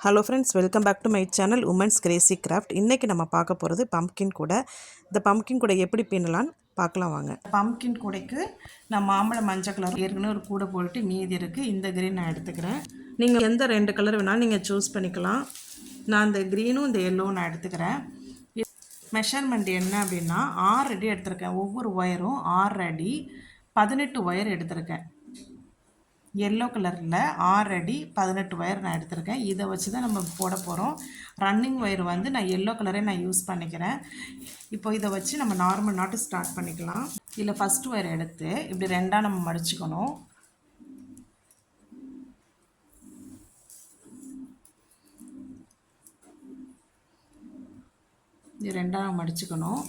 Hello friends, welcome back to my channel women's crazy craft. இன்றைக்கி நம்ம பார்க்க போகிறது பம்ப்கின் கூடை. இந்த பம்ப்கின் கூடை எப்படி பின்னலான்னு பார்க்கலாம் வாங்க. பம்ப்கின் கூடைக்கு நான் மாம்பழம் மஞ்சள் கலர் ஏற்கனவே ஒரு கூடை போட்டு மீதி இருக்குது. இந்த கிரீன் நான் எடுத்துக்கிறேன். நீங்கள் எந்த 2 கலர் வேணாலும் நீங்கள் சூஸ் பண்ணிக்கலாம். நான் இந்த க்ரீனும் இந்த எல்லோவும் நான் எடுத்துக்கிறேன். மெஷர்மெண்ட் என்ன அப்படின்னா 6 அடி எடுத்திருக்கேன். ஒவ்வொரு ஒயரும் 6 அடி 18 ஒயர் எடுத்திருக்கேன். எல்லோ கலரில் 6 அடி 18 ஒயர் நான் எடுத்திருக்கேன். இதை வச்சு தான் நம்ம போட போகிறோம். ரன்னிங் ஒயர் வந்து நான் எல்லோ கலரே நான் யூஸ் பண்ணிக்கிறேன். இப்போ இதை வச்சு நம்ம நார்மல் நாட்டு ஸ்டார்ட் பண்ணிக்கலாம். இதில் ஃபஸ்ட்டு ஒயர் எடுத்து இப்படி 2ஆக நம்ம மடிச்சுக்கணும். இது 2ஆக மடிச்சுக்கணும்.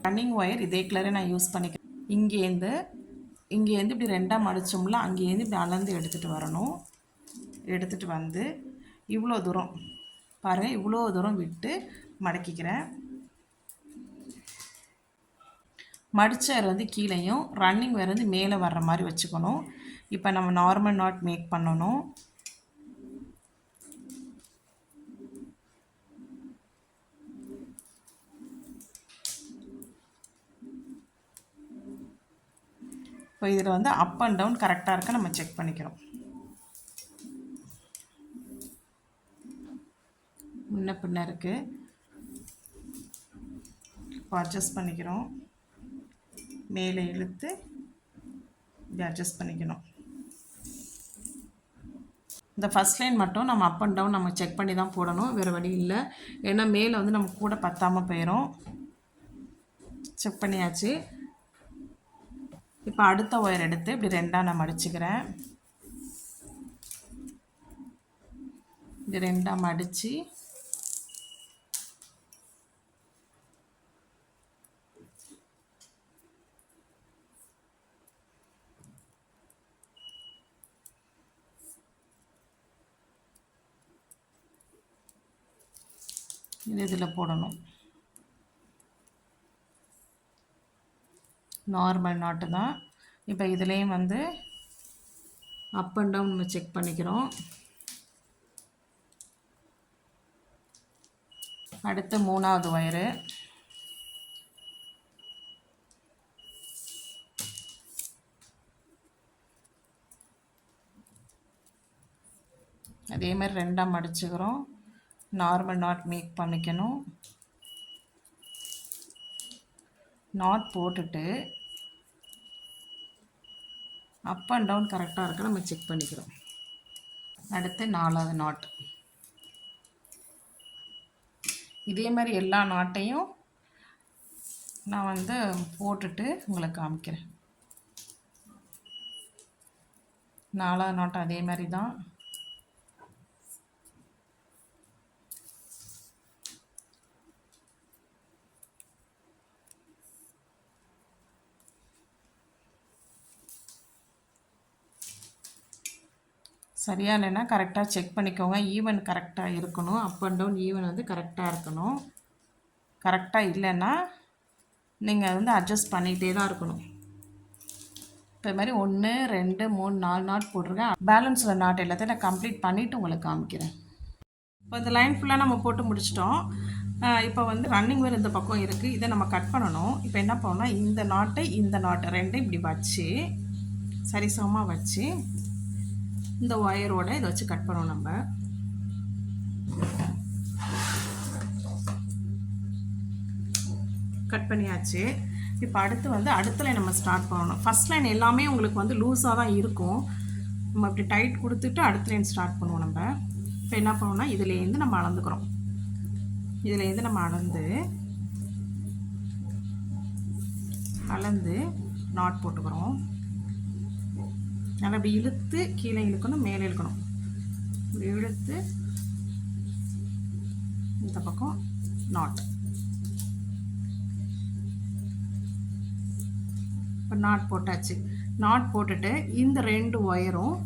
ரன்னிங் ஒயர் இதே கலரே நான் யூஸ் பண்ணிக்கிறேன். இங்கேருந்து இப்படி 2ஆக மடித்தோம்ல, அங்கேருந்து இப்படி அளந்து எடுத்துகிட்டு வரணும். எடுத்துகிட்டு வந்து இவ்வளோ தூரம் பாருங்கள், இவ்வளோ தூரம் விட்டு மடக்கிக்கிறேன். மடித்த வேர் வந்து கீழேயும் ரன்னிங் வேர் வந்து மேலே வர்ற மாதிரி வச்சுக்கணும். இப்போ நம்ம நார்மல் நாட் மேக் பண்ணணும். இப்போ இதில் வந்து அப் அண்ட் டவுன் கரெக்டாக இருக்க நம்ம செக் பண்ணிக்கிறோம். முன்ன பின்ன இருக்குது. இப்போ அட்ஜஸ்ட் பண்ணிக்கிறோம். மேலே இழுத்து இப்படி அட்ஜஸ்ட் பண்ணிக்கணும். இந்த ஃபஸ்ட் லைன் மட்டும் நம்ம அப் அண்ட் டவுன் நம்ம செக் பண்ணி தான் போடணும், வேறு வழி இல்லை. ஏன்னா மேலே வந்து நம்ம கூட பத்தாமல் போயிடும். செக் பண்ணியாச்சு. இப்போ அடுத்த ஒயர் எடுத்து இப்படி 2ஆக நான் மடிச்சுக்கிறேன். இப்படி 2ஆக மடித்து இதில் போடணும். நார்மல் நாட்டு தான். இப்போ இதுலேயும் வந்து அப் அண்ட் டவுன் நம்ம செக் பண்ணிக்கிறோம். அடுத்து 3ஆவது ஒயரு. அதே மாதிரி 2ஆக மடிச்சுக்கிறோம். நார்மல் நாட் மேக் பண்ணிக்கணும். நாட் போட்டுட்டு அப் அண்ட் டவுன் கரெக்டாக இருக்க நம்ம செக் பண்ணிக்கிறோம். அடுத்து 4ஆவது நாட். இதே மாதிரி எல்லா நாட்டையும் நான் வந்து போட்டுட்டு உங்களுக்கு காமிக்கிறேன். 4ஆவது நாட் அதே மாதிரி தான். சரியா இல்லைன்னா கரெக்டாக செக் பண்ணிக்கோங்க. ஈவன் கரெக்டாக இருக்கணும். அப் அண்ட் டவுன் ஈவன் வந்து கரெக்டாக இருக்கணும். கரெக்டாக இல்லைன்னா நீங்கள் வந்து அட்ஜஸ்ட் பண்ணிகிட்டே தான் இருக்கணும். இப்போ மாதிரி 1 2 3 4 நாட் போட்டிருக்கேன். பேலன்ஸில் நாட் எல்லாத்தையும் நான் கம்ப்ளீட் பண்ணிவிட்டு உங்களுக்கு காமிக்கிறேன். இப்போ இந்த லைன் ஃபுல்லாக நம்ம போட்டு முடிச்சிட்டோம். இப்போ வந்து ரன்னிங் வேறு இந்த பக்கம் இருக்குது. இதை நம்ம கட் பண்ணணும். இப்போ என்ன பண்ணோம்னா இந்த நாட்டை 2 இப்படி வச்சு சரிசமமாக வச்சு இந்த ஒயரோட இதை வச்சு கட் பண்ணணும். நம்ம கட் பண்ணியாச்சு. இப்போ அடுத்து வந்து அடுத்த லைன் நம்ம ஸ்டார்ட் பண்ணணும். ஃபஸ்ட் லைன் எல்லாமே உங்களுக்கு வந்து லூஸாக தான் இருக்கும். நம்ம அப்படி டைட் கொடுத்துட்டு அடுத்த லைன் ஸ்டார்ட் பண்ணுவோம். நம்ம இப்போ என்ன பண்ணோம்னா இதுலேருந்து நம்ம அளந்துக்கிறோம். இதுலேருந்து நம்ம அளந்து நாட் போட்டுக்கிறோம். நல்லா அப்படி இழுத்து கீழே இழுக்கணும், மேலே இழுக்கணும். இப்படி இழுத்து இந்த பக்கம் நாட். இப்போ நாட் போட்டாச்சு. நாட் போட்டுட்டு இந்த 2 ஒயரும்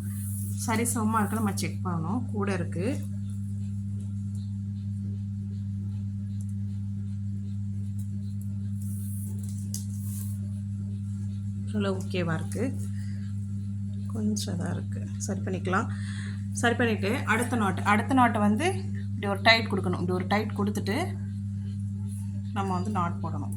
சரிசமமாக இருக்க நம்ம செக் பண்ணணும். கூட இருக்குது. ஓகேவா இருக்குது. கொஞ்சம் தான் இருக்குது, சரி பண்ணிக்கலாம். சரி பண்ணிவிட்டு அடுத்த நாட்டை வந்து இப்படி ஒரு டைட் கொடுக்கணும். இப்படி ஒரு டைட் கொடுத்துட்டு நம்ம வந்து நாட் போடணும்.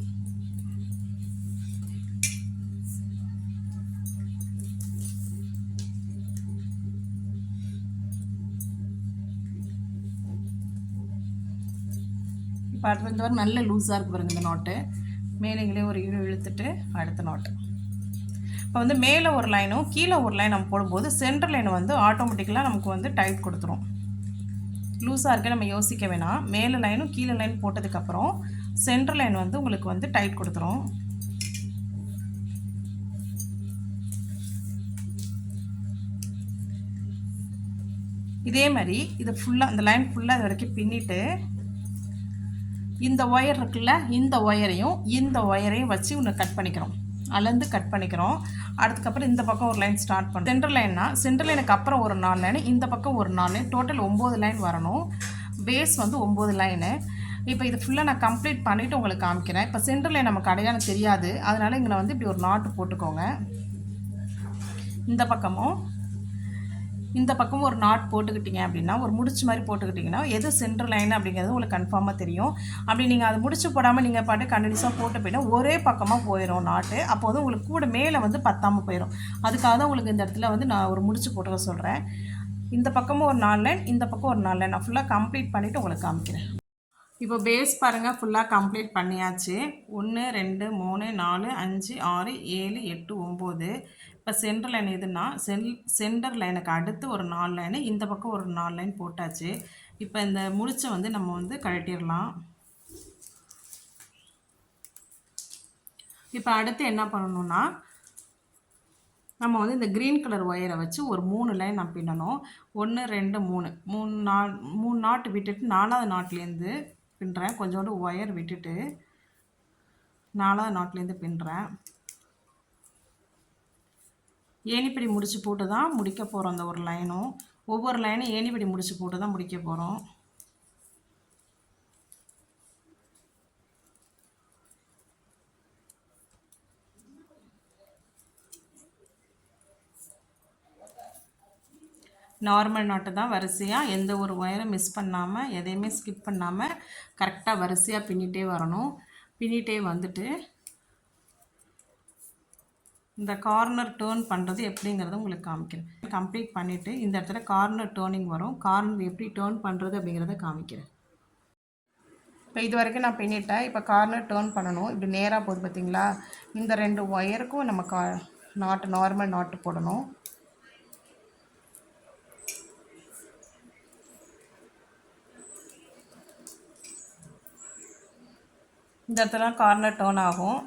இப்போ அடுத்து இந்த மாதிரி நல்ல லூஸாக இருக்குது பாருங்கள் இந்த நாட்டு. மேலேங்களே ஒரு இழுத்துட்டு அடுத்த நாட்டு. இப்போ வந்து மேலே ஒரு லைனும் கீழே ஒரு லைன் நம்ம போடும்போது சென்டர் லைன் வந்து ஆட்டோமேட்டிக்கலாக நமக்கு வந்து டைட் கொடுத்துரும். லூஸாக இருக்க நம்ம யோசிக்க வேணாம். மேலே லைனும் கீழே லைன் போட்டதுக்கப்புறம் சென்டர் லைன் வந்து உங்களுக்கு வந்து டைட் கொடுத்துரும். இதே மாதிரி இது ஃபுல்லாக இந்த லைன் ஃபுல்லாக இது வரைக்கும் பின்னிட்டு இந்த ஒயர் இருக்குல்ல, இந்த ஒயரையும் வச்சு ஒன்று கட் பண்ணிக்கிறோம். அளந்து கட் பண்ணிக்கிறோம். அதுக்கப்புறம் இந்த பக்கம் ஒரு லைன் ஸ்டார்ட் பண்ணுறோம். சென்டர் லைனுக்கு அப்புறம் ஒரு 4 லைன், இந்த பக்கம் ஒரு 4 லைன், டோட்டல் 9 லைன் வரணும். பேஸ் வந்து 9 லைனு. இப்போ இது ஃபுல்லாக நான் கம்ப்ளீட் பண்ணிவிட்டு உங்களுக்கு காமிக்கிறேன். இப்போ சென்டர் லைன் நமக்கு அடையாளம் தெரியாது, அதனால் இங்கே வந்து இப்படி ஒரு நாட்டு போட்டுக்கோங்க. இந்த பக்கமும் ஒரு நாட் போட்டுக்கிட்டிங்க அப்படின்னா, ஒரு முடிச்சு மாதிரி போட்டுக்கிட்டிங்கன்னா எது சென்டர் லைன் அப்படிங்கிறது உங்களுக்கு கன்ஃபார்மாக தெரியும். அப்படி நீங்கள் அதை முடிச்சு போடாமல் நீங்கள் பாட்டு கண்டினியூஸாக போட்டு போயிட்டா ஒரே பக்கமாக போயிடும் நாட்டு. அப்போது உங்களுக்கு கூட மேலே வந்து பத்தாமல் போயிடும். அதுக்காக தான் உங்களுக்கு இந்த இடத்துல வந்து நான் ஒரு முடிச்சு போட்டுக்க சொல்கிறேன். இந்த பக்கமும் ஒரு 4 லைன், இந்த பக்கம் ஒரு 4 லைன். நான் ஃபுல்லாக கம்ப்ளீட் பண்ணிவிட்டு உங்களுக்கு காமிக்கிறேன். இப்போ பேஸ் பாருங்கள், ஃபுல்லாக கம்ப்ளீட் பண்ணியாச்சு. 1 2 3 4 5 6 7 8 9. இப்போ சென்டர் லைன் எதுனா சென்டர் லைனுக்கு அடுத்து ஒரு 4 லைனு, இந்த பக்கம் ஒரு 4 லைன் போட்டாச்சு. இப்போ இந்த முடிச்சை வந்து நம்ம வந்து கழட்டிடலாம். இப்போ அடுத்து என்ன பண்ணணும்னா, நம்ம வந்து இந்த க்ரீன் கலர் ஒயரை வச்சு ஒரு 3 லைன் நான் பின்னணும். 1 2 3 3 நாட்டு விட்டுட்டு 4வது நாட்லேருந்து பின்னுறேன். கொஞ்சோண்டு ஒயர் விட்டுட்டு 4வது நாட்லேருந்து பின்னுறேன். ஏணிப்படி முடிச்சு போட்டு தான் முடிக்க போகிறோம். அந்த ஒரு லைனும் ஒவ்வொரு லைனும் ஏணிப்படி முடிச்சு போட்டு தான் முடிக்க போகிறோம். நார்மல் நாட்டு தான் வரிசையாக எந்த ஒரு ஒயரும் மிஸ் பண்ணாமல் எதையுமே ஸ்கிப் பண்ணாமல் கரெக்டாக வரிசையாக பின்னிட்டே வரணும். பின்னிட்டே வந்துட்டு இந்த கார்னர் டேர்ன் பண்ணுறது எப்படிங்கிறத உங்களுக்கு காமிக்கிறேன். கம்ப்ளீட் பண்ணிவிட்டு இந்த இடத்துல கார்னர் டேர்னிங் வரும். கார்னர் எப்படி டேர்ன் பண்ணுறது அப்படிங்கிறத காமிக்கிறேன். இப்போ இது வரைக்கும் நான் பின்னிட்டேன். இப்போ கார்னர் டேர்ன் பண்ணணும். இப்படி நேராக போகுது பார்த்தீங்களா? இந்த 2 ஒயருக்கும் நம்ம நார்மல் நாட்டு போடணும். இந்த இடத்துல கார்னர் டேர்ன் ஆகும்.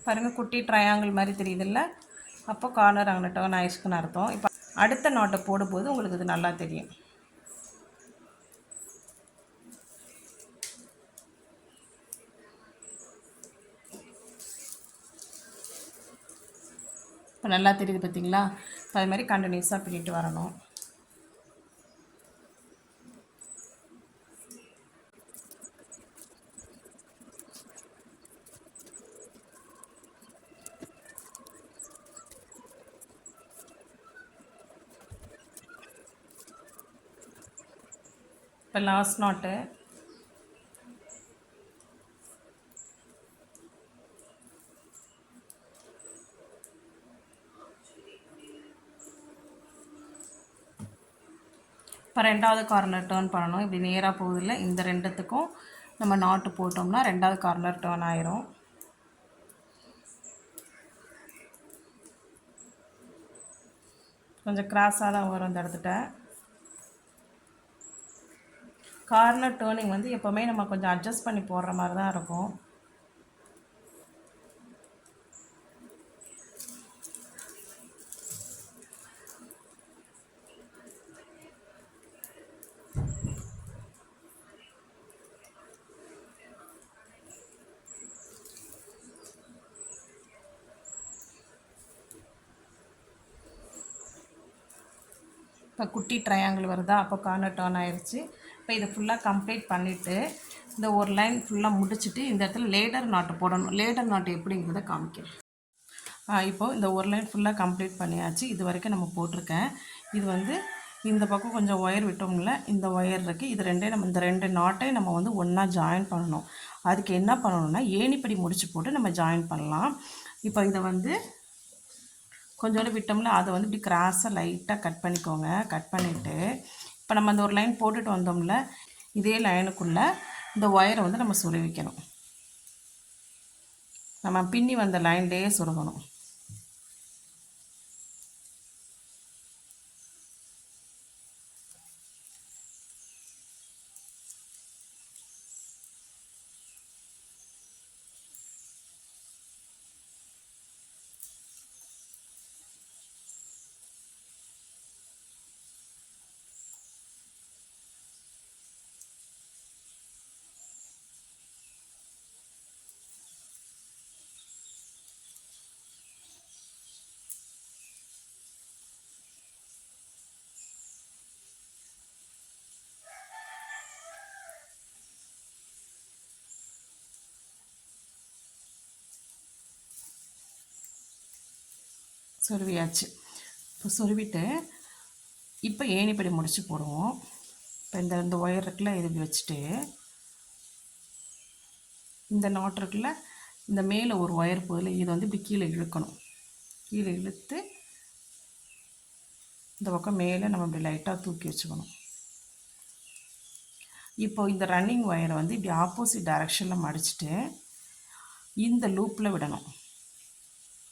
பாருங்கள், குட்டி ட்ரையாங்கிள் மாதிரி தெரியுதுல்ல? அப்போ கார்னர் அங்கே டேர்ன் ஆயிடுச்சுன்னு அர்த்தம். இப்போ அடுத்த நாட்டை போடும்போது உங்களுக்கு இது நல்லா தெரியும். இப்போ நல்லா தெரியுது பார்த்தீங்களா? அது மாதிரி கண்டினியூஸாக பின்னிட்டு வரணும். இப்போ லாஸ்ட் நாட்டு இப்போ 2வது கார்னர் டேர்ன் பண்ணணும். இப்படி நேராக போகுதில்ல, இந்த 2த்துக்கும் நம்ம நாட்டு போட்டோம்னா 2வது கார்னர் டேர்ன் ஆயிரும். கொஞ்சம் கிராஸாக தான் வரும் இந்த இடத்துல. கார்னர் டேர்னிங் வந்து எப்போவுமே நம்ம கொஞ்சம் அட்ஜஸ்ட் பண்ணி போடுற மாதிரி தான் இருக்கும். இப்போ குட்டி ட்ரையாங்கிள் வருதா? அப்போ கார்னர் டேர்ன் ஆயிடுச்சு. இப்போ இதை ஃபுல்லாக கம்ப்ளீட் பண்ணிவிட்டு இந்த ஒரு லைன் ஃபுல்லாக முடிச்சுட்டு இந்த இடத்துல லேடர் நாட்டு போடணும். லேடர் நாட்டு எப்படிங்கிறத காமிக்கிறேன். இப்போது இந்த ஒரு லைன் ஃபுல்லாக கம்ப்ளீட் பண்ணியாச்சு. இது வரைக்கும் நம்ம போட்டிருக்கேன். இது வந்து இந்த பக்கம் கொஞ்சம் ஒயர் விட்டோம்ல, இந்த ஒயர் இருக்குது. இது ரெண்டே நம்ம இந்த 2 நாட்டையும் நம்ம வந்து ஒன்றா ஜாயின் பண்ணணும். அதுக்கு என்ன பண்ணணும்னா ஏணிப்படி முடிச்சு போட்டு நம்ம ஜாயின் பண்ணலாம். இப்போ இதை வந்து கொஞ்சோண்டு விட்டோம்ல, அதை வந்து இப்படி கிராஸாக லைட்டாக கட் பண்ணிக்கோங்க. கட் பண்ணிவிட்டு இப்போ நம்ம அந்த ஒரு லைன் போட்டுட்டு வந்தோம்ல, இதே லைனுக்குள்ளே இந்த ஒயரை வந்து நம்ம சொருவிக்கணும். நம்ம பின்னி வந்த லைன்லேயே சொருகணும். சொருவியாச்சு. இப்போ சொருவிட்டு இப்போ ஏணிப்படி முடிச்சு போடுவோம். இப்போ இந்த ஒயர் இருக்குல்ல, இது இப்படி வச்சுட்டு இந்த நாட் இருக்குல்ல, இந்த மேலே ஒரு ஒயர் போதில் இதை வந்து இப்படி கீழே இழுக்கணும். கீழே இழுத்து இந்த பக்கம் மேலே நம்ம இப்படி லைட்டாக தூக்கி வச்சுக்கணும். இப்போ இந்த ரன்னிங் ஒயரை வந்து இப்படி ஆப்போசிட் டைரெக்ஷனில் மடிச்சுட்டு இந்த லூப்பில் விடணும்.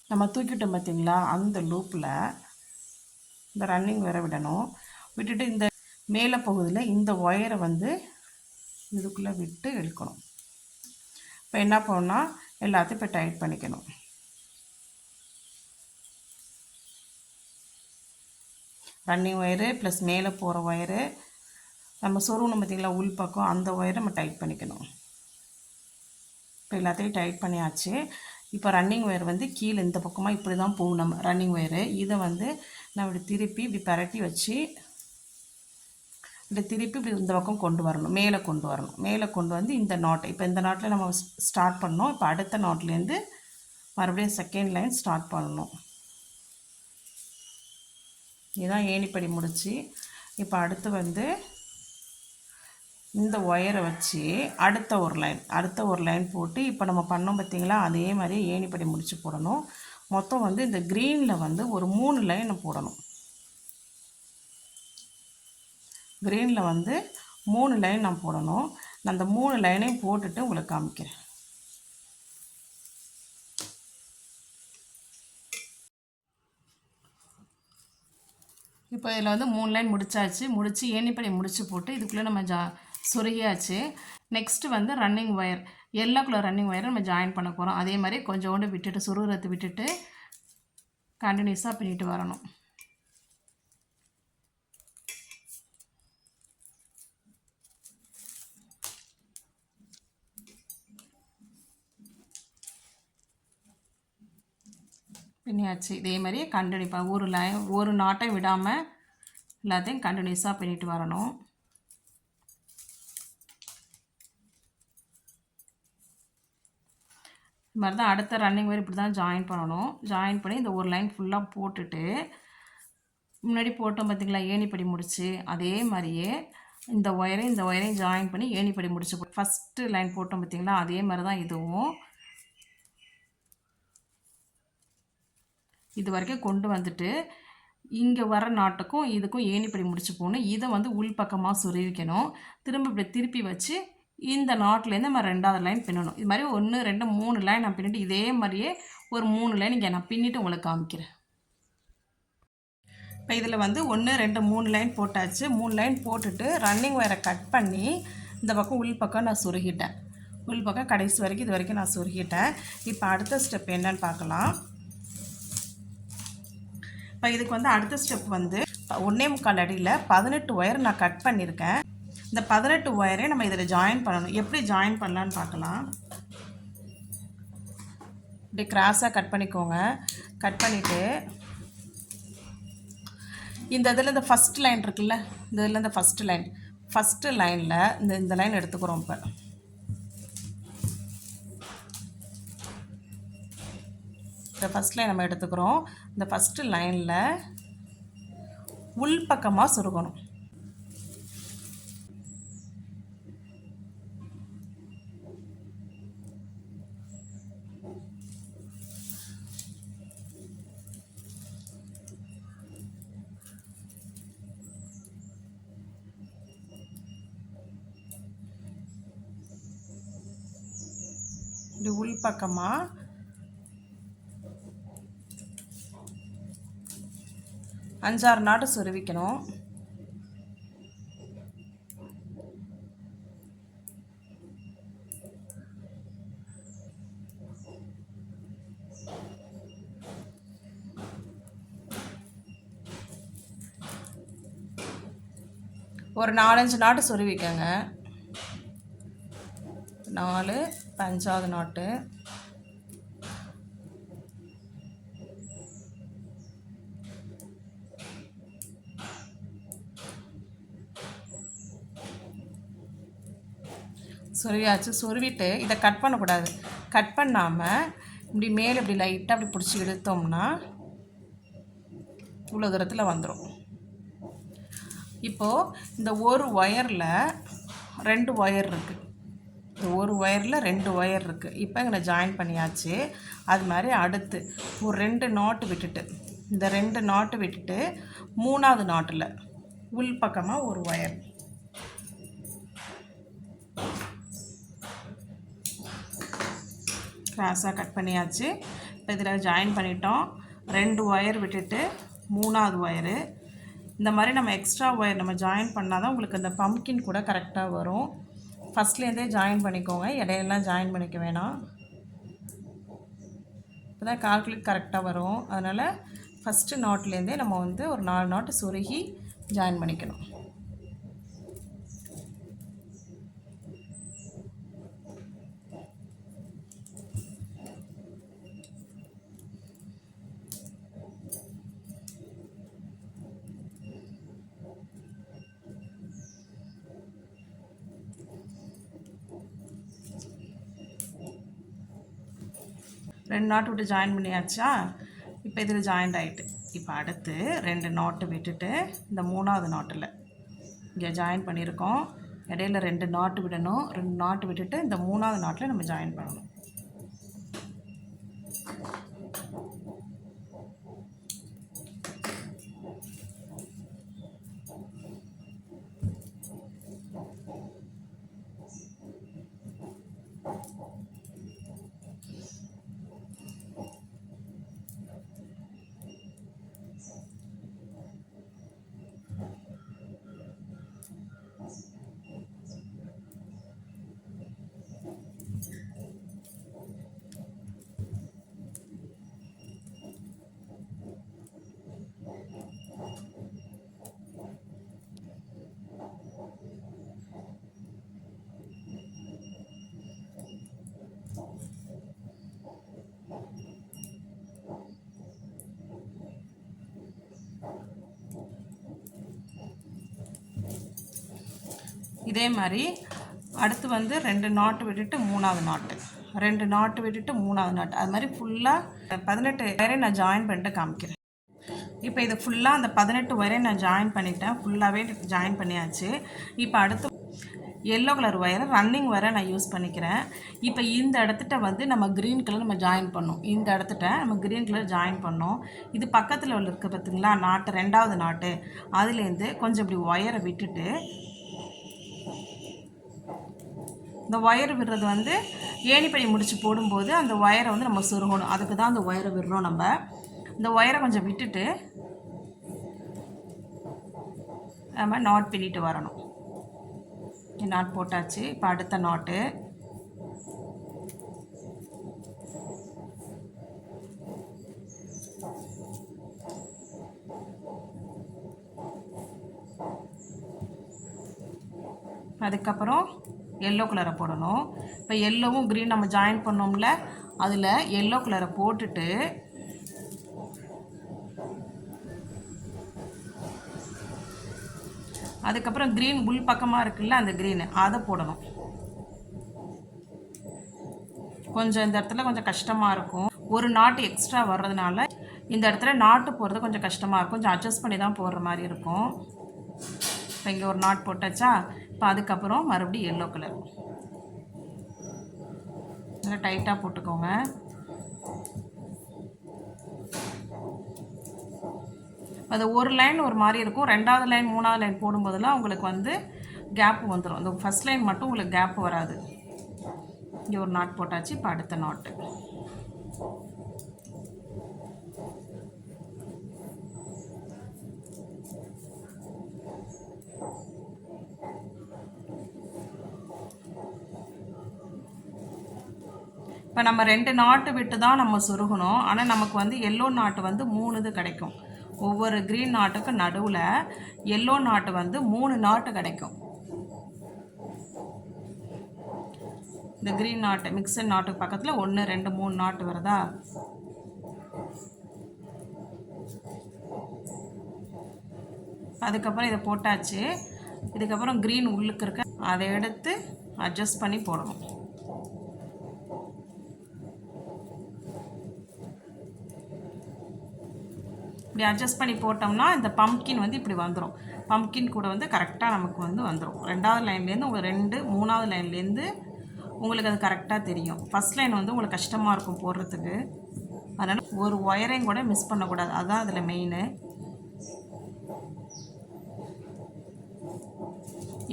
நம்ம தூக்கிட்டோம் பார்த்திங்களா, அந்த லூப்பில் இந்த ரன்னிங் ஒயரை விடணும். விட்டுட்டு இந்த மேலே பகுதியில் இந்த ஒயரை வந்து இதுக்குள்ளே விட்டு இழுக்கணும். இப்போ என்ன பண்ணணும்னா எல்லாத்தையும் இப்போ டைட் பண்ணிக்கணும். ரன்னிங் ஒயரு ப்ளஸ் மேலே போகிற ஒயரு நம்ம சொருகணும் பார்த்திங்களா உள் பக்கம், அந்த ஒயரை நம்ம டைட் பண்ணிக்கணும். இப்போ எல்லாத்தையும் டைட் பண்ணியாச்சு. இப்போ ரன்னிங் ஒயர் வந்து கீழே இந்த பக்கமாக இப்படி தான் போகும். நம்ம ரன்னிங் ஒயரு இதை வந்து நான் இப்படி திருப்பி இப்படி பரட்டி வச்சு இப்படி திருப்பி இப்படி இந்த பக்கம் கொண்டு வரணும். மேலே கொண்டு வரணும். மேலே கொண்டு வந்து இந்த நாட்டை இப்போ இந்த நாட்டில் நம்ம ஸ்டார்ட் பண்ணோம். இப்போ அடுத்த நாட்லேருந்து மறுபடியும் செகண்ட் லைன் ஸ்டார்ட் பண்ணணும். இதுதான் ஏணிப்படி முடிச்சு. இப்போ அடுத்து வந்து இந்த ஒயரை வச்சு அடுத்த ஒரு லைன் போட்டு இப்போ நம்ம பண்ணோம் பார்த்திங்களா, அதே மாதிரி ஏணிப்படி முடிச்சு போடணும். மொத்தம் வந்து இந்த க்ரீனில் வந்து ஒரு 3 லைன் போடணும். க்ரீனில் வந்து 3 லைன் நான் போடணும். நான் அந்த 3 லைனையும் போட்டுட்டு உங்களுக்கு காமிக்கிறேன். இப்போ இதில் வந்து 3 லைன் முடிச்சாச்சு. முடித்து ஏணிப்படி முடிச்சு போட்டு இதுக்குள்ளே நம்ம சொருகியாச்சு. நெக்ஸ்ட்டு வந்து running wire, yellow colour running ஒயரை நம்ம ஜாயின் பண்ண போகிறோம். அதே மாதிரி கொஞ்சோண்டு விட்டுட்டு சொருகிறத விட்டுட்டு கண்டினியூஸாக பின்னிட்டு வரணும். பின்னியாச்சு. இதே மாதிரி கண்டினியூப்பாக ஒரு நாட்டை விடாமல் எல்லாத்தையும் கண்டினியூஸாக பின்னிட்டு வரணும். இது மாதிரி தான் அடுத்த ரன்னிங் ஒயர் இப்படி தான் ஜாயின் பண்ணணும். ஜாயின் பண்ணி இந்த ஒரு லைன் ஃபுல்லாக போட்டுட்டு முன்னாடி போட்டோம் பார்த்திங்களா ஏணிப்படி முடிச்சு, அதே மாதிரியே இந்த ஒயரையும் ஜாயின் பண்ணி ஏணிப்படி முடிச்சு ஃபஸ்ட்டு லைன் போட்டோம் பார்த்திங்களா, அதே மாதிரி தான் இதுவும் இது வரைக்கும் கொண்டு வந்துட்டு இங்கே வர நாட்டுக்கும் இதுக்கும் ஏணிப்படி முடிச்சு போகணும். இதை வந்து உள் பக்கமாக சொருவிக்கணும். திரும்ப இப்படி திருப்பி வச்சு இந்த நாட்லேருந்து நம்ம 2வது லைன் பின்னணும். இது மாதிரி 1 2 3 லைன் நான் பின்னிட்டு இதே மாதிரியே ஒரு 3 லைன் இங்கே நான் பின்னிட்டு உங்களுக்கு காமிக்கிறேன். இப்போ இதில் வந்து 1 2 3 லைன் போட்டாச்சு. 3 லைன் போட்டுட்டு ரன்னிங் ஒயரை கட் பண்ணி இந்த பக்கம் உள் பக்கம் நான் சொருகிட்டேன். உள் பக்கம் கடைசி வரைக்கும் இது வரைக்கும் நான் சொருகிட்டேன். இப்போ அடுத்த ஸ்டெப் என்னன்னு பார்க்கலாம். இப்போ இதுக்கு வந்து அடுத்த ஸ்டெப் வந்து 1.25 அடியில் 18 ஒயர் நான் கட் பண்ணியிருக்கேன். இந்த 18 ஒயரை நம்ம இதில் ஜாயின் பண்ணணும். எப்படி ஜாயின் பண்ணலான்னு பார்க்கலாம். இப்படி கிராஸாக கட் பண்ணிக்கோங்க. கட் பண்ணிவிட்டு இந்த இதில் இந்த ஃபஸ்ட் லைன் இருக்குல்ல, இந்த இதில் இந்த ஃபஸ்ட்டு லைனில் இந்த லைன் எடுத்துக்கிறோம். இப்போ இந்த ஃபஸ்ட் லைன் நம்ம எடுத்துக்கிறோம். இந்த ஃபஸ்ட்டு லைனில் உள் பக்கமாக சொருகணும். இப்படி உள் பக்கமாக 5-6 நாட்டு சொருவிக்கணும். ஒரு 4-5 நாட்டு சொருவிக்கங்க. 4, 5வது நாட்டு. சொருவியாச்சு. சொருவிட்டு இதை கட் பண்ணக்கூடாது. கட் பண்ணாமல் இப்படி மேலே இப்படி லைட்டாக அப்படி பிடிச்சி இழுத்தோம்னா இவ்வளோ தூரத்தில் வந்துடும். இப்போது இந்த ஒரு ஒயரில் 2 ஒயர் இருக்குது. இந்த ஒரு ஒயரில் 2 ஒயர் இருக்குது. இப்போ இங்கே ஜாயின் பண்ணியாச்சு. அது மாதிரி அடுத்து ஒரு 2 நாட்டு விட்டுட்டு, இந்த 2 நாட்டு விட்டுட்டு 3வது நாட்டில் உள் பக்கமாக ஒரு ஒயர். கிராஸாக கட் பண்ணியாச்சு. இப்போ இதில் ஜாயின் பண்ணிட்டோம். 2 ஒயர் விட்டுட்டு 3வது ஒயரு. இந்த மாதிரி நம்ம எக்ஸ்ட்ரா ஒயர் நம்ம ஜாயின் பண்ணால் தான் உங்களுக்கு அந்த பம்ப்கின் கூட கரெக்டாக வரும். ஃபஸ்ட்லேருந்தே ஜாயின் பண்ணிக்கோங்க, இடையெல்லாம் ஜாயின் பண்ணிக்க வேணாம். இப்போ தான் கால்குலேட் கரெக்டாக வரும். அதனால் ஃபஸ்ட்டு நாட்லேருந்தே நம்ம வந்து ஒரு 4 நாட்டு சொருகி ஜாயின் பண்ணிக்கணும். ரெண்டு நாட்டு விட்டு ஜாயின் பண்ணியாச்சா. இப்போ இதில் ஜாயிண்ட் ஆகிட்டு. இப்போ அடுத்து 2 நாட்டு விட்டுட்டு இந்த 3வது நாட்டில் இங்கே ஜாயின் பண்ணியிருக்கோம். இடையில 2 நாட்டு விடணும். 2 நாட்டு விட்டுட்டு இந்த 3வது நாட்டில் நம்ம ஜாயின் பண்ணணும். இதே மாதிரி அடுத்து வந்து 2 நாட்டு விட்டுட்டு 3வது நாட்டு, 2 நாட்டு விட்டுட்டு 3வது நாட்டு, அது மாதிரி ஃபுல்லாக 18 வரை நான் ஜாயின் பண்ணிட்டு காமிக்கிறேன். இப்போ இது ஃபுல்லாக அந்த 18 வரை நான் ஜாயின் பண்ணிட்டேன். ஃபுல்லாகவே ஜாயின் பண்ணியாச்சு. இப்போ அடுத்து எல்லோ கலர் ஒயரை ரன்னிங் வரை நான் யூஸ் பண்ணிக்கிறேன். இப்போ இந்த இடத்துட்ட வந்து நம்ம க்ரீன் கலர் நம்ம ஜாயின் பண்ணோம். இந்த இடத்துட்ட நம்ம க்ரீன் கலர் ஜாயின் பண்ணோம். இது பக்கத்தில் உள்ள இருக்குது பார்த்திங்களா நாட்டு, 2வது நாட்டு, அதுலேருந்து கொஞ்சம் இப்படி ஒயரை விட்டுட்டு இந்த ஒயர் விடுறது வந்து ஏணிப்படி முடிச்சு போடும்போது அந்த ஒயரை வந்து நம்ம சொருகணும். அதுக்கு தான் அந்த ஒயரை விடுறோம். நம்ம இந்த ஒயரை கொஞ்சம் விட்டுட்டு நம்ம நாட் பின்னிட்டு வரணும். நாட் போட்டாச்சு. இப்போ அடுத்த நாட்டு அதுக்கப்புறம் எல்லோ கலரை போடணும். இப்போ எல்லோவும் க்ரீன் நம்ம ஜாயின் பண்ணோம்ல, அதில் எல்லோ கலரை போட்டுட்டு அதுக்கப்புறம் க்ரீன் உள் பக்கமாக இருக்குல்ல அந்த க்ரீனு அதை போடணும். கொஞ்சம் இந்த இடத்துல கொஞ்சம் கஷ்டமாக இருக்கும். ஒரு நாட்டு எக்ஸ்ட்ரா வர்றதுனால இந்த இடத்துல நாட்டு போடுறது கொஞ்சம் கஷ்டமாக இருக்கும், கொஞ்சம் அட்ஜஸ்ட் பண்ணி தான் போடுற மாதிரி இருக்கும். இப்போ இங்கே ஒரு நாட் போட்டாச்சா, இப்போ அதுக்கப்புறம் மறுபடியும் எல்லோ கலர் நல்லா டைட்டாக போட்டுக்கோங்க. அது ஒரு லைன் ஒரு மாதிரி இருக்கும், ரெண்டாவது லைன் மூணாவது லைன் போடும்போதெல்லாம் உங்களுக்கு வந்து கேப்பு வந்துடும். அந்த ஃபஸ்ட் லைன் மட்டும் உங்களுக்கு கேப்பு வராது. இங்கே ஒரு நாட் போட்டாச்சு, இப்போ அடுத்த நாட்டு. இப்போ நம்ம 2 நாட்டு விட்டு தான் நம்ம சொருகணும். ஆனால் நமக்கு வந்து எல்லோ நாட்டு வந்து 3 இது கிடைக்கும். ஒவ்வொரு க்ரீன் நாட்டுக்கு நடுவில் எல்லோ நாட்டு வந்து 3 நாட்டு கிடைக்கும். இந்த க்ரீன் நாட்டு மிக்சட் நாட்டுக்கு பக்கத்தில் 1 2 3 நாட்டு வருதா. அதுக்கப்புறம் இதை போட்டாச்சு. இதுக்கப்புறம் க்ரீன் உள்ளுக்கு இருக்க அதை எடுத்து அட்ஜஸ்ட் பண்ணி போடணும். இப்படி அட்ஜஸ்ட் பண்ணி போட்டோம்னா இந்த பம்ப்கின் வந்து இப்படி வந்துடும். பம்ப்கின் கூட வந்து கரெக்டாக நமக்கு வந்து வந்துடும். ரெண்டாவது லைன்லேருந்து உங்களுக்கு மூணாவது லைன்லேருந்து உங்களுக்கு அது கரெக்டாக தெரியும். ஃபஸ்ட் லைன் வந்து உங்களுக்கு கஷ்டமாக இருக்கும் போடுறதுக்கு, அதனால் ஒரு ஒயரையும் கூட மிஸ் பண்ணக்கூடாது, அதுதான் அதில் மெயின்.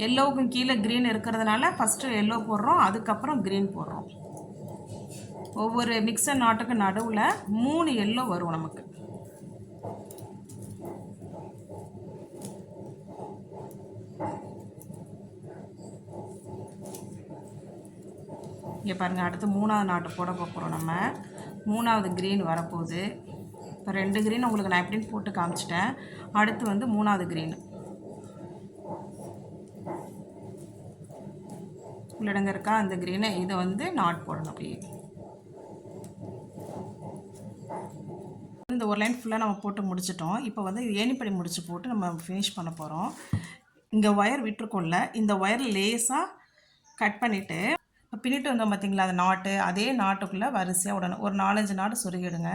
எல்லோவுக்கும் கீழே க்ரீன் இருக்கிறதுனால ஃபஸ்ட்டு எல்லோ போடுறோம், அதுக்கப்புறம் க்ரீன் போடுறோம். ஒவ்வொரு மிக்சர் நாட்டுக்கு நடுவில் 3 எல்லோ வரும் நமக்கு. இங்கே பாருங்கள், அடுத்து 3வது நாட்டு போட போகிறோம். நம்ம 3வது க்ரீன் வரப்போகுது. இப்போ 2 க்ரீன் உங்களுக்கு நான் எப்படின்னு போட்டு காமிச்சிட்டேன். அடுத்து வந்து 3வது க்ரீன் உள்ளடங்க இருக்கா அந்த க்ரீனை, இதை வந்து நாட் போடணும். அப்படியே இந்த ஒரு லைன் ஃபுல்லாக நம்ம போட்டு முடிச்சிட்டோம். இப்போ வந்து ஏணிப்படி முடிச்சு போட்டு நம்ம ஃபினிஷ் பண்ண போகிறோம். இங்கே ஒயர் விட்டுருக்கோம்ல, இந்த ஒயர் லேஸாக கட் பண்ணிவிட்டு பின்னிட்டு வந்தோம் பார்த்தீங்களா, அந்த நாட்டு, அதே நாட்டுக்குள்ளே வரிசையாக விடணும். ஒரு 4-5 நாட்டு சொருகிடுங்க.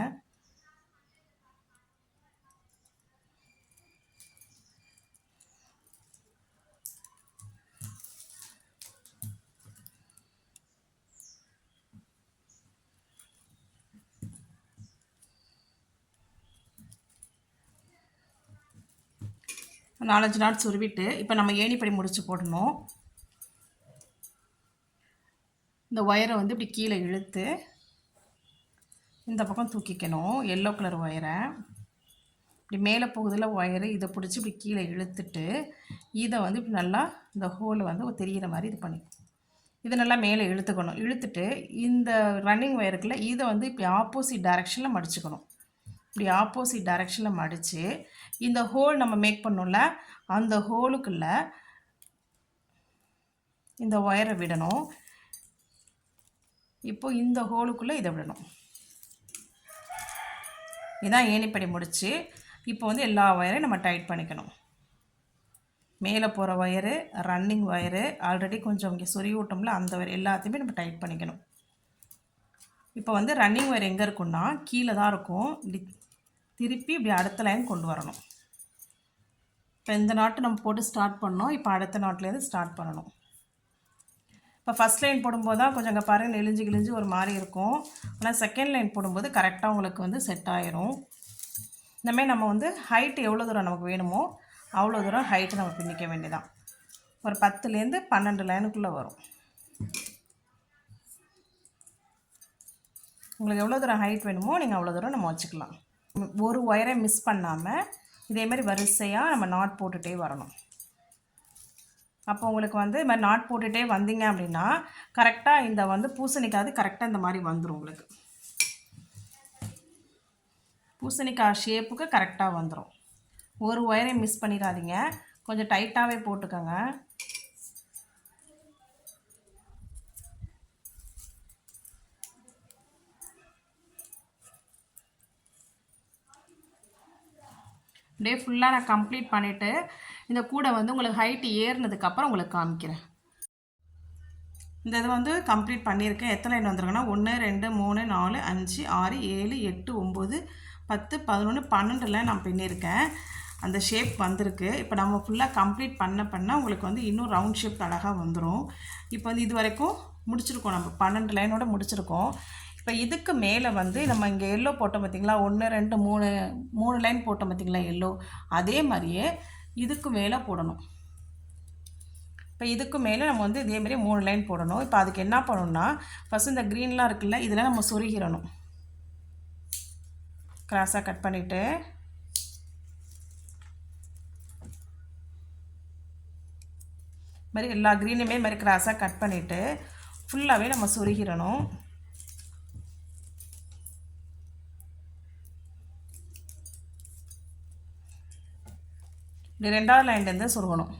நாலஞ்சு நாட் சொருவிட்டு இப்போ நம்ம ஏணிப்படி முடிச்சு போடணும். இந்த ஒயரை வந்து இப்படி கீழே இழுத்து இந்த பக்கம் தூக்கிக்கணும். எல்லோ கலர் ஒயரை இப்படி மேலே போகுதில் ஒயரு, இதை பிடிச்சி இப்படி கீழே இழுத்துட்டு இதை வந்து இப்படி நல்லா இந்த ஹோலை வந்து தெரிகிற மாதிரி இது பண்ணி இதை நல்லா மேலே இழுத்துக்கணும். இழுத்துட்டு இந்த ரன்னிங் ஒயருக்குள்ள இதை வந்து இப்படி ஆப்போசிட் டைரெக்ஷனில் மடிச்சுக்கணும். இப்படி ஆப்போசிட் டைரெக்ஷனில் மடித்து இந்த ஹோல் நம்ம மேக் பண்ணோம்ல, அந்த ஹோலுக்குள்ளே இந்த ஒயரை விடணும். இப்போது இந்த ஹோலுக்குள்ளே இதை விடணும். இதான் ஏணிப்படி முடிச்சு. இப்போ வந்து எல்லா ஒயரையும் நம்ம டைட் பண்ணிக்கணும். மேலே போகிற ஒயரு, ரன்னிங் ஒயரு, ஆல்ரெடி கொஞ்சம் இங்கே சொருகி விட்டோம்ல அந்த ஒயர் எல்லாத்தையுமே நம்ம டைட் பண்ணிக்கணும். இப்போ வந்து ரன்னிங் ஒயர் எங்கே இருக்குன்னா கீழே தான் இருக்கும். இப்படி திருப்பி இப்படி அடுத்த லைன் கொண்டு வரணும். இப்போ இந்த நாட்டு நம்ம போட்டு ஸ்டார்ட் பண்ணோம். இப்போ அடுத்த நாட்டிலேருந்து ஸ்டார்ட் பண்ணணும். இப்போ ஃபஸ்ட் லைன் போடும்போது தான் கொஞ்சம் அங்கே பாருங்கள் நெளிஞ்சு கிழிஞ்சு ஒரு மாதிரி இருக்கும். ஆனால் செகண்ட் லைன் போடும்போது கரெக்டாக உங்களுக்கு வந்து செட் ஆயிரும். இந்தமாதிரி நம்ம வந்து ஹைட்டு எவ்வளோ தூரம் நமக்கு வேணுமோ அவ்வளோ தூரம் ஹைட்டு நம்ம பின்னிக்க வேண்டியதான். ஒரு 10லேருந்து 12 லைனுக்குள்ளே வரும். உங்களுக்கு எவ்வளோ தூரம் ஹைட் வேணுமோ நீங்கள் அவ்வளோ தூரம் நம்ம வச்சுக்கலாம். ஒரு ஒயரை மிஸ் பண்ணாமல் இதேமாதிரி வரிசையாக நம்ம நாட் போட்டுகிட்டே வரணும். அப்போ உங்களுக்கு வந்து இது மாதிரி நாட் போட்டுகிட்டே வந்தீங்க அப்படின்னா கரெக்டாக இந்த வந்து பூசணிக்காய் கரெக்டாக இந்த மாதிரி வந்துடும். உங்களுக்கு பூசணிக்காய் ஷேப்புக்கு கரெக்டாக வந்துடும். ஒரு ஒயரை மிஸ் பண்ணிடாதீங்க, கொஞ்சம் டைட்டாகவே போட்டுக்கோங்க. அப்படியே ஃபுல்லாக நான் கம்ப்ளீட் பண்ணிவிட்டு இந்த கூடை வந்து உங்களுக்கு ஹைட்டு ஏறினதுக்கப்புறம் உங்களுக்கு காமிக்கிறேன். இந்த இது வந்து கம்ப்ளீட் பண்ணியிருக்கேன். எத்தனை லைன் வந்திருக்குன்னா 1 2 3 4 5 6 7 8 9 10 11 12 லைன் நான் பின்னியிருக்கேன். அந்த ஷேப் வந்திருக்கு. இப்போ நம்ம ஃபுல்லாக கம்ப்ளீட் பண்ண உங்களுக்கு வந்து இன்னும் ரவுண்ட் ஷேப் அழகாக வந்துடும். இப்போ வந்து இது வரைக்கும் முடிச்சிருக்கோம், நம்ம 12 லைனோட முடிச்சிருக்கோம். இப்போ இதுக்கு மேலே வந்து நம்ம இங்கே எல்லோ போட்டோம் பார்த்திங்களா, 1 2 3 லைன் போட்டோம் பார்த்திங்களா எல்லோ, அதே மாதிரியே இதுக்கு மேலே போடணும். இப்போ இதுக்கு மேலே நம்ம வந்து இதேமாதிரி 3 லைன் போடணும். இப்போ அதுக்கு என்ன பண்ணணும்னா, ஃபஸ்ட்டு இந்த க்ரீன்லாம் இருக்குல்ல, இதெல்லாம் நம்ம சொருகிடணும். கிராஸாக கட் பண்ணிவிட்டு மாதிரி எல்லா க்ரீனுமே மாதிரி கிராஸாக கட் பண்ணிவிட்டு ஃபுல்லாகவே நம்ம சொருகிடணும். இப்படி 2வது லைன்லேருந்து சொருகணும்.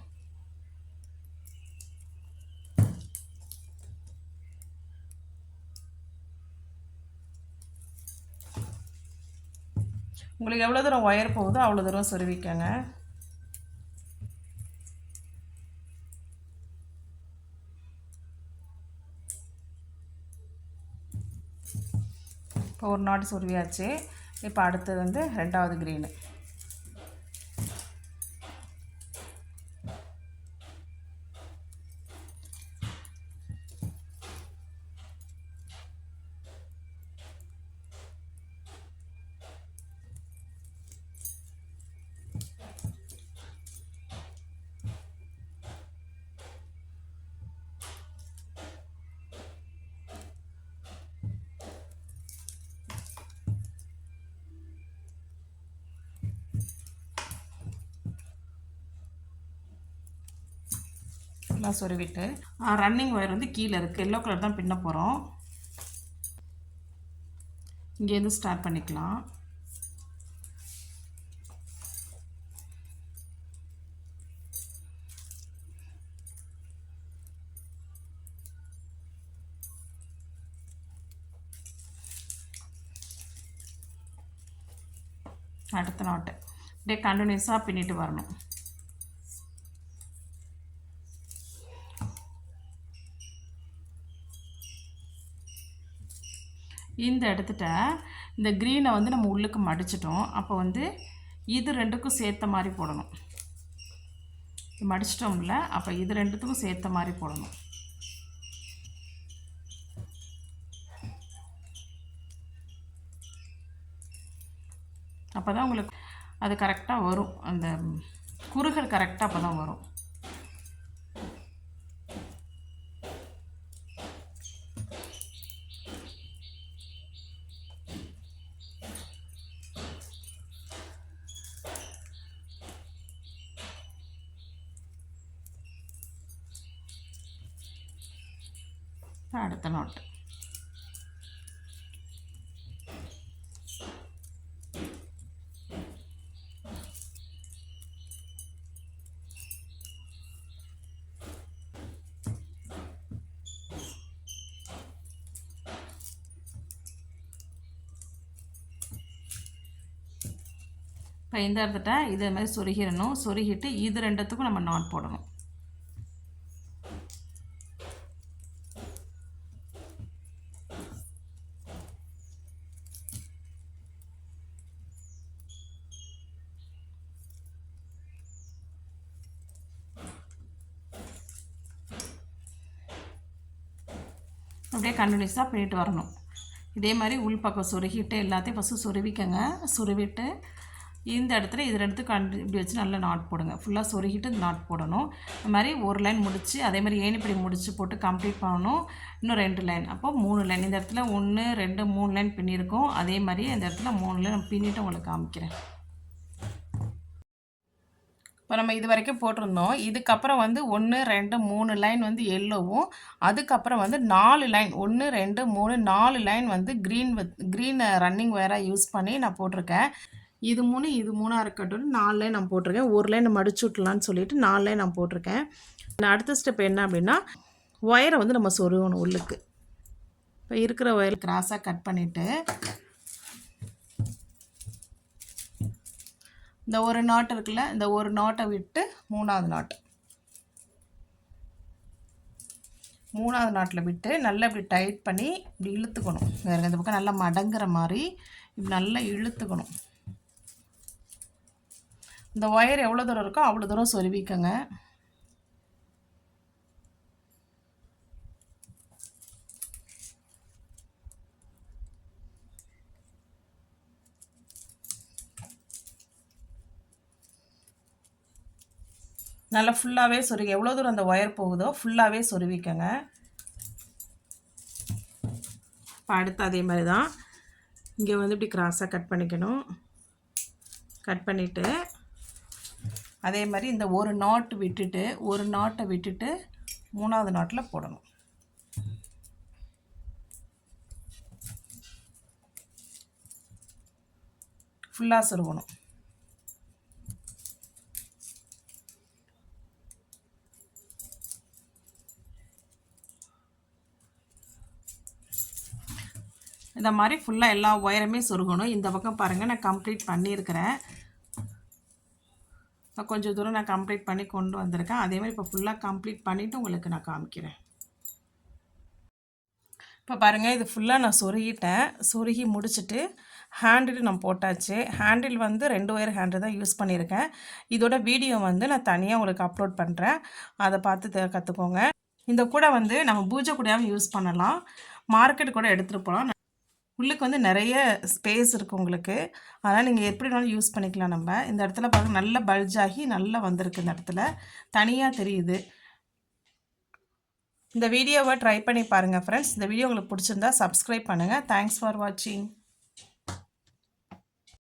உங்களுக்கு எவ்வளோ தூரம் ஒயர் போகுதோ அவ்வளோ தூரம் சொருவிக்கங்க. இப்போ ஒரு நாட் சொருவியாச்சு. இப்போ அடுத்தது வந்து 2வது க்ரீனு. எல்லாம் சொருவிட்டு ரன்னிங் ஒயர் வந்து கீழே இருக்குது, எல்லோ கலர் தான் பின்ன போகிறோம். இங்கேருந்து ஸ்டார்ட் பண்ணிக்கலாம். அடுத்த நாட்டு அப்படியே கண்டினியூஸாக பின்னிட்டு வரணும். இந்த இடத்துட்ட இந்த க்ரீனை வந்து நம்ம உள்ளுக்கு மடிச்சிட்டோம். அப்போ வந்து இது ரெண்டுக்கும் சேர்த்த மாதிரி போடணும். மடிச்சிட்டோம்ல, அப்போ இது ரெண்டுத்துக்கும் சேர்த்த மாதிரி போடணும். அப்போ தான் உங்களுக்கு அது கரெக்டாக வரும், அந்த குறுகல் கரெக்டாக அப்போ தான் வரும். அடுத்த நாட் இப்போ இந்த இடத்துட்ட இதே மாதிரி சொருகிடணும். சொருகிட்டு இது ரெண்டுத்துக்கும் நம்ம நாட் போடணும். அப்படியே கண்டினியூஸாக பண்ணிட்டு வரணும். இதே மாதிரி உள் பக்கம் சொருகிட்டு எல்லாத்தையும் ஃபஸ்ட்டு சொருவிக்கங்க. சொருவிட்டு இந்த இடத்துல இது ரெண்டுத்துக்கு இப்படி வச்சு நல்லா நாட் போடுங்க. ஃபுல்லாக சொருகிட்டு நாட் போடணும். இந்த மாதிரி ஒரு லைன் முடித்து அதே மாதிரி ஏணிப்படி முடித்து போட்டு கம்ப்ளீட் பண்ணணும். இன்னும் 2 லைன், அப்போ 3 லைன். இந்த இடத்துல 1 2 3 லைன் பின்னியிருக்கோம். அதே மாதிரி இந்த இடத்துல 3 லைன் பின்னிட்டு உங்களுக்கு காமிக்கிறேன். இப்போ நம்ம இது வரைக்கும் போட்டிருந்தோம். இதுக்கப்புறம் வந்து 1 2 3 லைன் வந்து எல்லோவும், அதுக்கப்புறம் வந்து 4 லைன் 1 2 3 4 லைன் வந்து க்ரீன் ரன்னிங் ஒயராக யூஸ் பண்ணி நான் போட்டிருக்கேன். இது 3 இருக்கட்டும். 4 லைன் நான் போட்டிருக்கேன். ஒரு லைன் மடிச்சு விட்லான்னு சொல்லிட்டு 4 லைன் நான் போட்டிருக்கேன். அடுத்த ஸ்டெப் என்ன அப்படின்னா, ஒயரை வந்து நம்ம சொருகணும் உள்ளுக்கு. இப்போ இருக்கிற ஒயர் கிராஸாக கட் பண்ணிவிட்டு இந்த ஒரு நாட் இருக்குல்ல, இந்த ஒரு நாட்டை விட்டு 3வது நாட் மூணாவது நாட்டில் விட்டு நல்லா இப்படி டைட் பண்ணி இப்படி இழுத்துக்கணும். வேறு இந்த பக்கம் நல்லா மடங்குற மாதிரி இப்படி நல்லா இழுத்துக்கணும். இந்த ஒயர் எவ்வளோ தூரம் இருக்கோ அவ்வளோ தூரம் சொருவிக்கங்க. நல்லா ஃபுல்லாகவே சொருவி எவ்வளோ தூரம் அந்த ஒயர் போகுதோ ஃபுல்லாகவே சொருவிக்கங்க. இப்போ அடுத்து அதே மாதிரி தான் இங்கே வந்து இப்படி கிராஸாக கட் பண்ணிக்கணும். கட் பண்ணிவிட்டு அதே மாதிரி இந்த ஒரு நாட் விட்டுட்டு ஒரு நாட்டை விட்டுட்டு மூணாவது நாட்டில் போடணும். ஃபுல்லாக சொருகணும். இந்த மாதிரி ஃபுல்லாக எல்லா ஒயருமே சொருகணும். இந்த பக்கம் பாருங்கள், நான் கம்ப்ளீட் பண்ணியிருக்கிறேன். கொஞ்சம் தூரம் நான் கம்ப்ளீட் பண்ணி கொண்டு வந்திருக்கேன். அதேமாதிரி இப்போ ஃபுல்லாக கம்ப்ளீட் பண்ணிவிட்டு உங்களுக்கு நான் காமிக்கிறேன். இப்போ பாருங்கள், இது ஃபுல்லாக நான் சொருகிட்டேன். சொருகி முடிச்சுட்டு ஹேண்டில் நான் போட்டாச்சு. ஹேண்டில் வந்து 2 ஒயர் ஹேண்டில் தான் யூஸ் பண்ணியிருக்கேன். இதோட வீடியோ வந்து நான் தனியாக உங்களுக்கு அப்லோட் பண்ணுறேன். அதை பார்த்து கற்றுக்கோங்க. இந்த கூட வந்து நம்ம பூஜை கூடையாகவும் யூஸ் பண்ணலாம். மார்க்கெட் கூட எடுத்துகிட்டு போகலாம். உள்ளுக்கு வந்து நிறைய ஸ்பேஸ் இருக்குது உங்களுக்கு. அதனால் நீங்கள் எப்படி வேணாலும் யூஸ் பண்ணிக்கலாம். நம்ம இந்த இடத்துல பாருங்கள், நல்லா பல்ஜாகி நல்லா வந்திருக்கு. இந்த இடத்துல தனியாக தெரியுது. இந்த வீடியோவை ட்ரை பண்ணி பாருங்கள் ஃப்ரெண்ட்ஸ். இந்த வீடியோ உங்களுக்கு பிடிச்சிருந்தா சப்ஸ்கிரைப் பண்ணுங்கள். தேங்க்ஸ் ஃபார் வாட்சிங்.